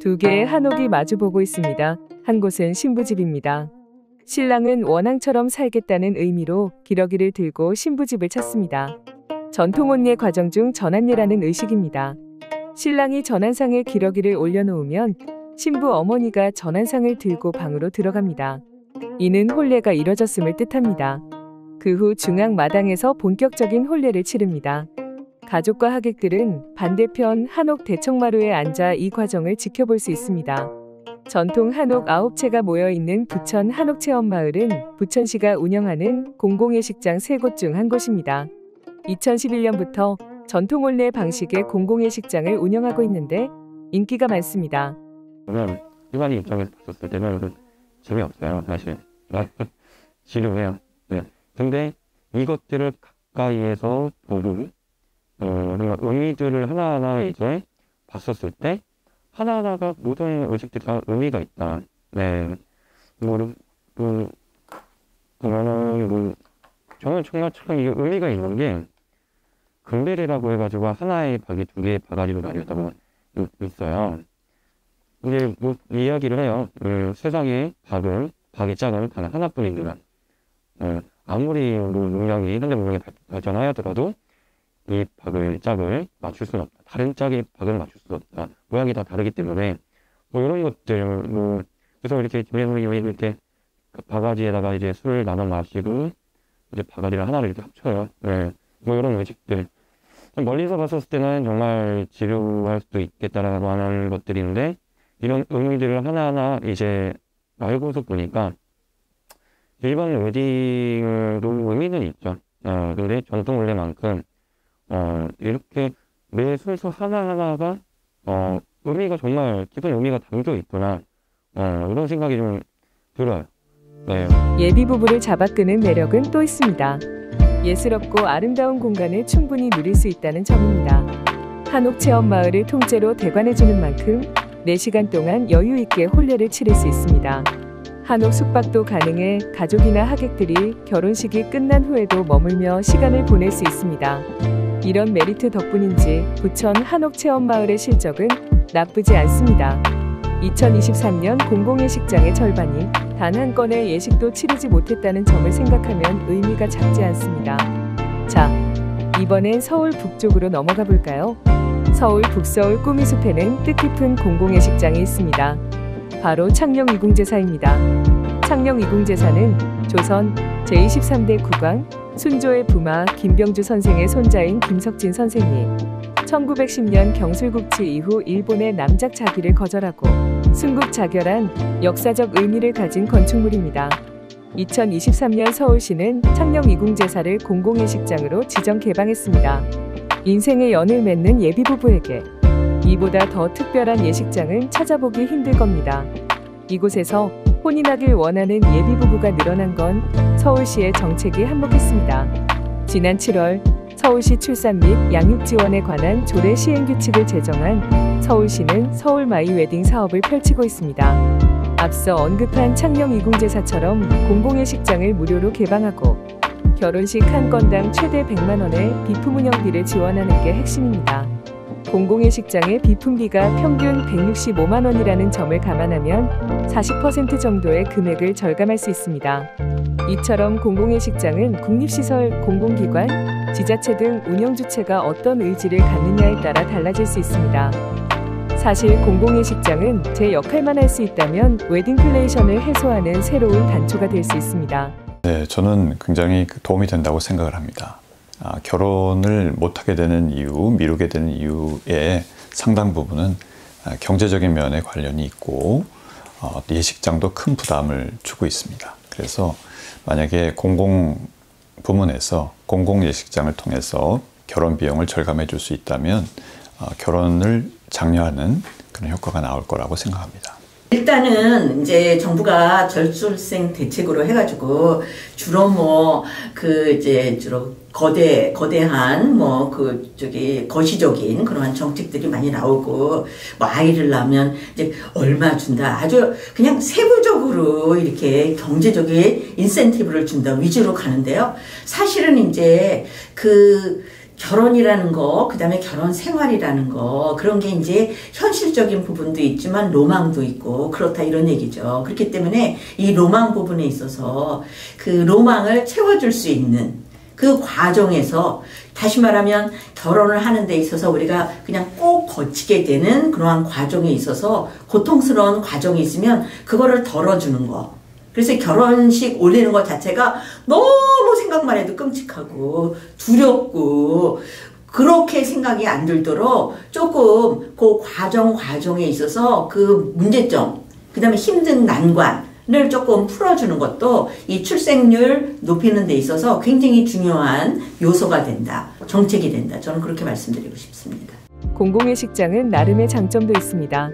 두 개의 한옥이 마주보고 있습니다. 한 곳은 신부집입니다. 신랑은 원앙처럼 살겠다는 의미로 기러기를 들고 신부집을 찾습니다. 전통 혼례 과정 중 전한례라는 의식입니다. 신랑이 전한상에 기러기를 올려놓으면 신부 어머니가 전한상을 들고 방으로 들어갑니다. 이는 혼례가 이뤄졌음을 뜻합니다. 그 후 중앙 마당에서 본격적인 혼례를 치릅니다. 가족과 하객들은 반대편 한옥 대청마루에 앉아 이 과정을 지켜볼 수 있습니다. 전통 한옥 9채가 모여있는 부천 한옥체험마을은 부천시가 운영하는 공공예식장 3곳 중 한 곳입니다. 2011년부터 전통 혼례 방식의 공공예식장을 운영하고 있는데 인기가 많습니다. 저는 일반인 입장에서 봤을 때는 재미없어요, 사실. 지루해요. 네. 근데 이것들을 가까이에서 보고 의미들을 하나하나 이제 봤었을 때 하나하나가 모든 의식들이 다 의미가 있다. 네. 보면은 저는 정말 참 이게 의미가 있는 게 금벨이라고 해가지고 하나의 박이 두 개의 바가지로 나뉘었다고 있어요. 이제 뭐 이야기를 해요. 세상에 박의 짝은 단 하나뿐이니라. 아무리 문명이 현대 문명이 발전하여더라도 이 박의 짝을 맞출 수는 없다. 다른 짝의 박을 맞출 수 없다. 모양이 다 다르기 때문에 뭐 이런 것들 그래서 이렇게 이렇게 바가지에다가 이제 술을 나눠 마시고 이제 바가지를 하나를 이렇게 합쳐요. 네. 뭐 이런 의식들. 멀리서 봤었을 때는 정말 지루할 수도 있겠다라고 하는 것들인데 이런 의미들을 하나하나 이제 알고서 보니까 일반 웨딩으로 의미는 있죠. 근데 전통 혼례만큼 이렇게 매 순서 하나하나가 의미가 정말 깊은 의미가 담겨 있구나. 이런 생각이 좀 들어요. 네. 예비 부부를 잡아끄는 매력은 또 있습니다. 예스럽고 아름다운 공간을 충분히 누릴 수 있다는 점입니다. 한옥체험마을을 통째로 대관해주는 만큼 4시간 동안 여유 있게 혼례를 치를 수 있습니다. 한옥 숙박도 가능해 가족이나 하객들이 결혼식이 끝난 후에도 머물며 시간을 보낼 수 있습니다. 이런 메리트 덕분인지 부천 한옥체험마을의 실적은 나쁘지 않습니다. 2023년 공공예식장의 절반이 단 한 건의 예식도 치르지 못했다는 점을 생각하면 의미가 작지 않습니다. 자, 이번엔 서울 북쪽으로 넘어가 볼까요? 서울 북서울 꾸미숲에는 뜻깊은 공공예식장이 있습니다. 바로 창녕이궁제사입니다. 창녕이궁제사는 조선 제23대 국왕 순조의 부마 김병주 선생의 손자인 김석진 선생이 1910년 경술국치 이후 일본의 남작 자기를 거절하고 순국자결한 역사적 의미를 가진 건축물입니다. 2023년 서울시는 창녕이궁제사를 공공예식장으로 지정 개방했습니다. 인생의 연을 맺는 예비부부에게 이보다 더 특별한 예식장은 찾아보기 힘들 겁니다. 이곳에서 혼인하길 원하는 예비부부가 늘어난 건 서울시의 정책이 한몫했습니다. 지난 7월 서울시 출산 및 양육 지원에 관한 조례 시행규칙을 제정한 서울시는 서울마이 웨딩 사업을 펼치고 있습니다. 앞서 언급한 창녕이궁제사처럼 공공예식장을 무료로 개방하고 결혼식 한 건당 최대 100만 원의 비품 운영비를 지원하는 게 핵심입니다. 공공예식장의 비품비가 평균 165만 원이라는 점을 감안하면 40% 정도의 금액을 절감할 수 있습니다. 이처럼 공공예식장은 국립시설, 공공기관, 지자체 등 운영주체가 어떤 의지를 갖느냐에 따라 달라질 수 있습니다. 사실 공공예식장은 제 역할만 할 수 있다면 웨딩 플레이션을 해소하는 새로운 단초가 될 수 있습니다. 네, 저는 굉장히 도움이 된다고 생각을 합니다. 결혼을 못하게 되는 이유, 미루게 되는 이유의 상당 부분은 경제적인 면에 관련이 있고 예식장도 큰 부담을 주고 있습니다. 그래서 만약에 공공 부문에서 공공예식장을 통해서 결혼 비용을 절감해 줄 수 있다면 결혼을 장려하는 그런 효과가 나올 거라고 생각합니다. 일단은 이제 정부가 저출생 대책으로 해가지고 주로 주로 거대한 거시적인 그러한 정책들이 많이 나오고 아이를 낳으면 이제 얼마 준다, 아주 그냥 세부적으로 이렇게 경제적인 인센티브를 준다 위주로 가는데요. 사실은 이제 결혼이라는 거, 그 다음에 결혼 생활이라는 거, 그런 게 이제 현실적인 부분도 있지만 로망도 있고, 그렇다 이런 얘기죠. 그렇기 때문에 이 로망 부분에 있어서 그 로망을 채워줄 수 있는 그 과정에서, 다시 말하면 결혼을 하는 데 있어서 우리가 그냥 꼭 거치게 되는 그러한 과정에 있어서 고통스러운 과정이 있으면 그거를 덜어주는 거. 그래서 결혼식 올리는 것 자체가 너무 생각만 해도 끔찍하고 두렵고, 그렇게 생각이 안 들도록 조금 그 과정에 있어서 그 문제점, 그 다음에 힘든 난관을 조금 풀어주는 것도 이 출생률 높이는 데 있어서 굉장히 중요한 요소가 된다. 정책이 된다. 저는 그렇게 말씀드리고 싶습니다. 공공예식장은 나름의 장점도 있습니다.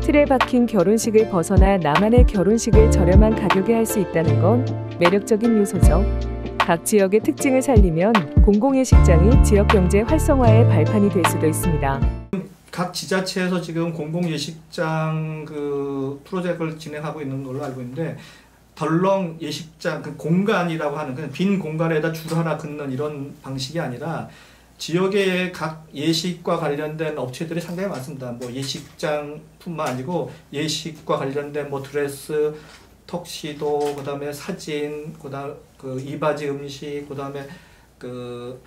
틀에 박힌 결혼식을 벗어나 나만의 결혼식을 저렴한 가격에 할 수 있다는 건 매력적인 요소죠. 각 지역의 특징을 살리면 공공예식장이 지역 경제 활성화의 발판이 될 수도 있습니다. 각 지자체에서 지금 공공예식장 그 프로젝트를 진행하고 있는 걸로 알고 있는데, 덜렁 예식장, 그 공간이라고 하는 그냥 빈 공간에다 줄 하나 긋는 이런 방식이 아니라 지역의 각 예식과 관련된 업체들이 상당히 많습니다. 뭐 예식장뿐만 아니고 예식과 관련된 뭐 드레스, 턱시도, 그다음에 사진, 그다음 그 이바지 음식, 그다음에 그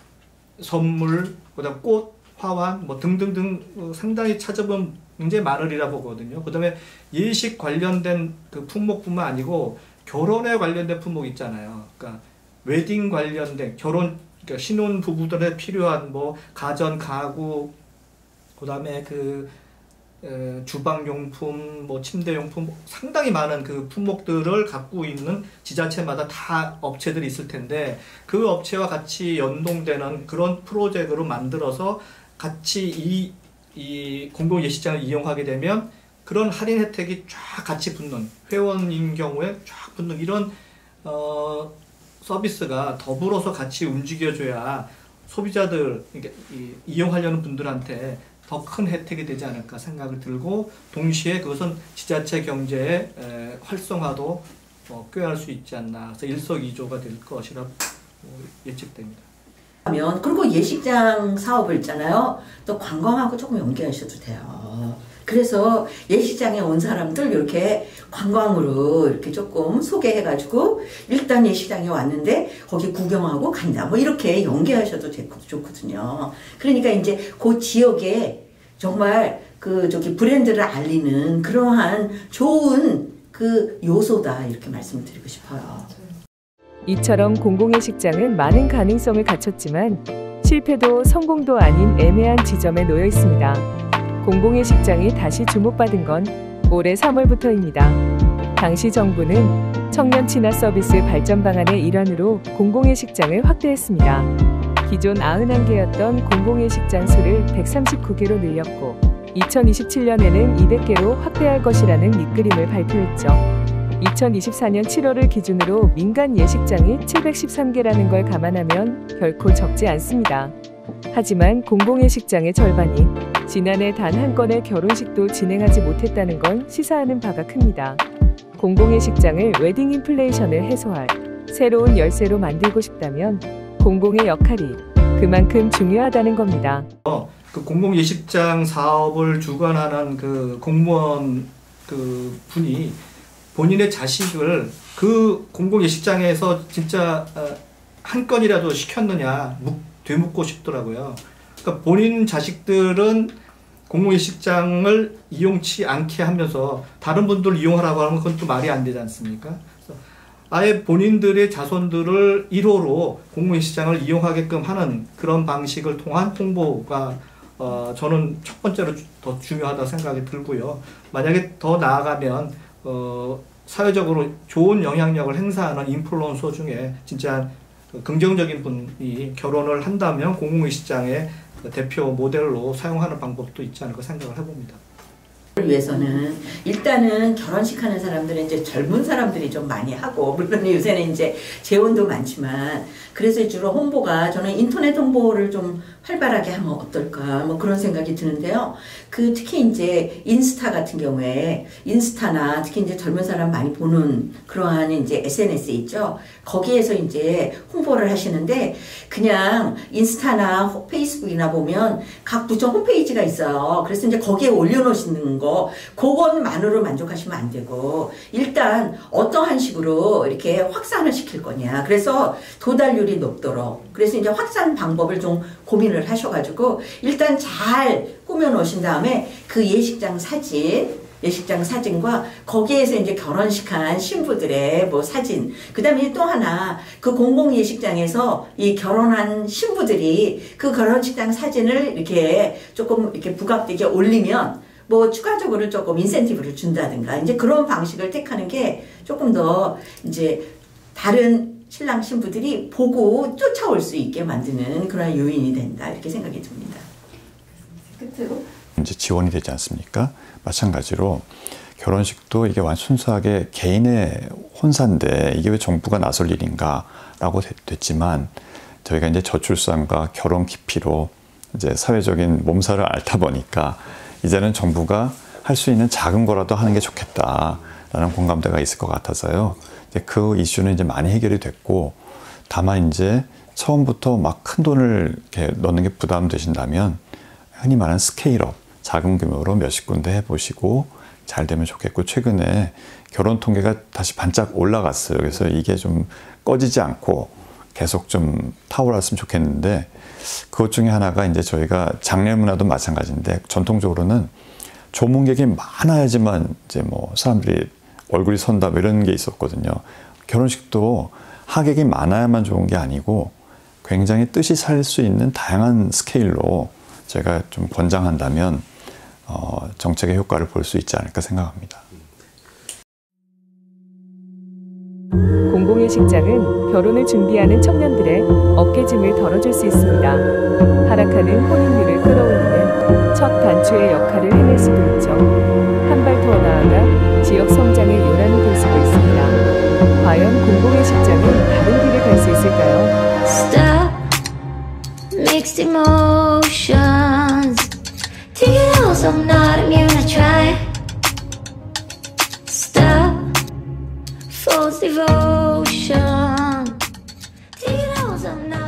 선물, 그다음 꽃, 화환 뭐 등등등 상당히 찾아보면 굉장히 많으리라 보거든요. 그다음에 예식 관련된 그 품목뿐만 아니고 결혼에 관련된 품목 있잖아요. 그러니까 웨딩 관련된 결혼, 그러니까 신혼 부부들에 필요한 뭐 가전 가구, 그다음에 그 주방용품, 뭐 침대용품, 상당히 많은 그 품목들을 갖고 있는 지자체마다 다 업체들이 있을 텐데, 그 업체와 같이 연동되는 그런 프로젝트로 만들어서 같이 이 공공예식장을 이용하게 되면 그런 할인 혜택이 쫙 같이 붙는, 회원인 경우에 쫙 붙는 이런 서비스가 더불어서 같이 움직여줘야 소비자들, 그러니까 이용하려는 분들한테 더 큰 혜택이 되지 않을까 생각을 들고, 동시에 그것은 지자체 경제의 활성화도 꾀할 수 있지 않나, 그래서 일석이조가 될 것이라 예측됩니다. 그리고 예식장 사업을 있잖아요. 또 관광하고 조금 연계하셔도 돼요. 그래서 예식장에 온 사람들 이렇게 관광으로 이렇게 조금 소개해가지고 일단 예식장에 왔는데 거기 구경하고 간다. 뭐 이렇게 연계하셔도 좋거든요. 그러니까 이제 그 지역에 정말 그 브랜드를 알리는 그러한 좋은 그 요소다, 이렇게 말씀을 드리고 싶어요. 이처럼 공공예식장은 많은 가능성을 갖췄지만 실패도 성공도 아닌 애매한 지점에 놓여 있습니다. 공공예식장이 다시 주목받은 건 올해 3월부터입니다. 당시 정부는 청년 친화 서비스 발전 방안의 일환으로 공공예식장을 확대했습니다. 기존 91개였던 공공예식장 수를 139개로 늘렸고 2027년에는 200개로 확대할 것이라는 밑그림을 발표했죠. 2024년 7월을 기준으로 민간 예식장이 713개라는 걸 감안하면 결코 적지 않습니다. 하지만 공공예식장의 절반이 지난해 단 한 건의 결혼식도 진행하지 못했다는 건 시사하는 바가 큽니다. 공공예식장을 웨딩 인플레이션을 해소할 새로운 열쇠로 만들고 싶다면 공공의 역할이 그만큼 중요하다는 겁니다. 그 공공예식장 사업을 주관하는 그 공무원 그 분이 본인의 자식을 그 공공예식장에서 진짜 한 건이라도 시켰느냐 되묻고 싶더라고요. 그러니까 본인 자식들은 공공예식장을 이용치 않게 하면서 다른 분들 이용하라고 하면 그건 또 말이 안 되지 않습니까? 그래서 아예 본인들의 자손들을 1호로 공공예식장을 이용하게끔 하는 그런 방식을 통한 홍보가 저는 첫 번째로 더 중요하다고 생각이 들고요. 만약에 더 나아가면 사회적으로 좋은 영향력을 행사하는 인플루언서 중에 진짜 긍정적인 분이 결혼을 한다면 공공예식장의 대표 모델로 사용하는 방법도 있지 않을까 생각을 해봅니다. 위해서는 일단은 결혼식 하는 사람들은 이제 젊은 사람들이 좀 많이 하고, 물론 요새는 이제 재혼도 많지만, 그래서 주로 홍보가 저는 인터넷 홍보를 좀 활발하게 하면 어떨까 뭐 그런 생각이 드는데요. 그 특히 이제 인스타 같은 경우에, 인스타나 특히 이제 젊은 사람 많이 보는 그러한 이제 SNS 있죠. 거기에서 이제 홍보를 하시는데, 그냥 인스타나 페이스북이나 보면 각 부처 홈페이지가 있어요. 그래서 이제 거기에 올려놓으시는 거, 그것만으로 만족하시면 안 되고, 일단 어떠한 식으로 이렇게 확산을 시킬 거냐. 그래서 도달률이 높도록, 그래서 이제 확산 방법을 좀 고민을 하셔가지고 일단 잘 꾸며 놓으신 다음에 그 예식장 사진과 거기에서 이제 결혼식한 신부들의 뭐 사진, 그 다음에 또 하나 그 공공 예식장에서 이 결혼한 신부들이 그 결혼식장 사진을 이렇게 조금 이렇게 부각되게 올리면 뭐 추가적으로 조금 인센티브를 준다든가 이제 그런 방식을 택하는 게 조금 더 이제 다른 신랑 신부들이 보고 쫓아올 수 있게 만드는 그런 요인이 된다, 이렇게 생각이 듭니다. 끝으로 이제 지원이 되지 않습니까? 마찬가지로 결혼식도 이게 순수하게 개인의 혼사인데 이게 왜 정부가 나설 일인가라고 됐지만, 저희가 이제 저출산과 결혼 기피로 이제 사회적인 몸살을 앓다 보니까 이제는 정부가 할 수 있는 작은 거라도 하는 게 좋겠다라는 공감대가 있을 것 같아서요. 그 이슈는 이제 많이 해결이 됐고, 다만 이제 처음부터 막 큰 돈을 이렇게 넣는 게 부담되신다면 흔히 말하는 스케일업, 작은 규모로 몇십 군데 해보시고 잘 되면 좋겠고, 최근에 결혼 통계가 다시 반짝 올라갔어요. 그래서 이게 좀 꺼지지 않고 계속 좀 타올랐으면 좋겠는데, 그것 중에 하나가 이제 저희가 장례 문화도 마찬가지인데, 전통적으로는 조문객이 많아야지만 이제 뭐 사람들이 얼굴이 선다 뭐 이런 게 있었거든요. 결혼식도 하객이 많아야만 좋은 게 아니고 굉장히 뜻이 살 수 있는 다양한 스케일로 제가 좀 권장한다면 정책의 효과를 볼 수 있지 않을까 생각합니다. 공공예식장은 결혼을 준비하는 청년들의 어깨짐을 덜어줄 수 있습니다. 하락하는 혼인율을 끌어올리는 첫 단추의 역할을 해낼 수도 있죠. 한 발 더 나아가 지역 성장의 요란이 될 수도 있습니다. 과연 공공예식장은 다른 길을 갈 수 있을까요? Stop, mixed emotions. Take it all, so I'm not immune, I try. Stop, false devotion. Take it all, so I'm not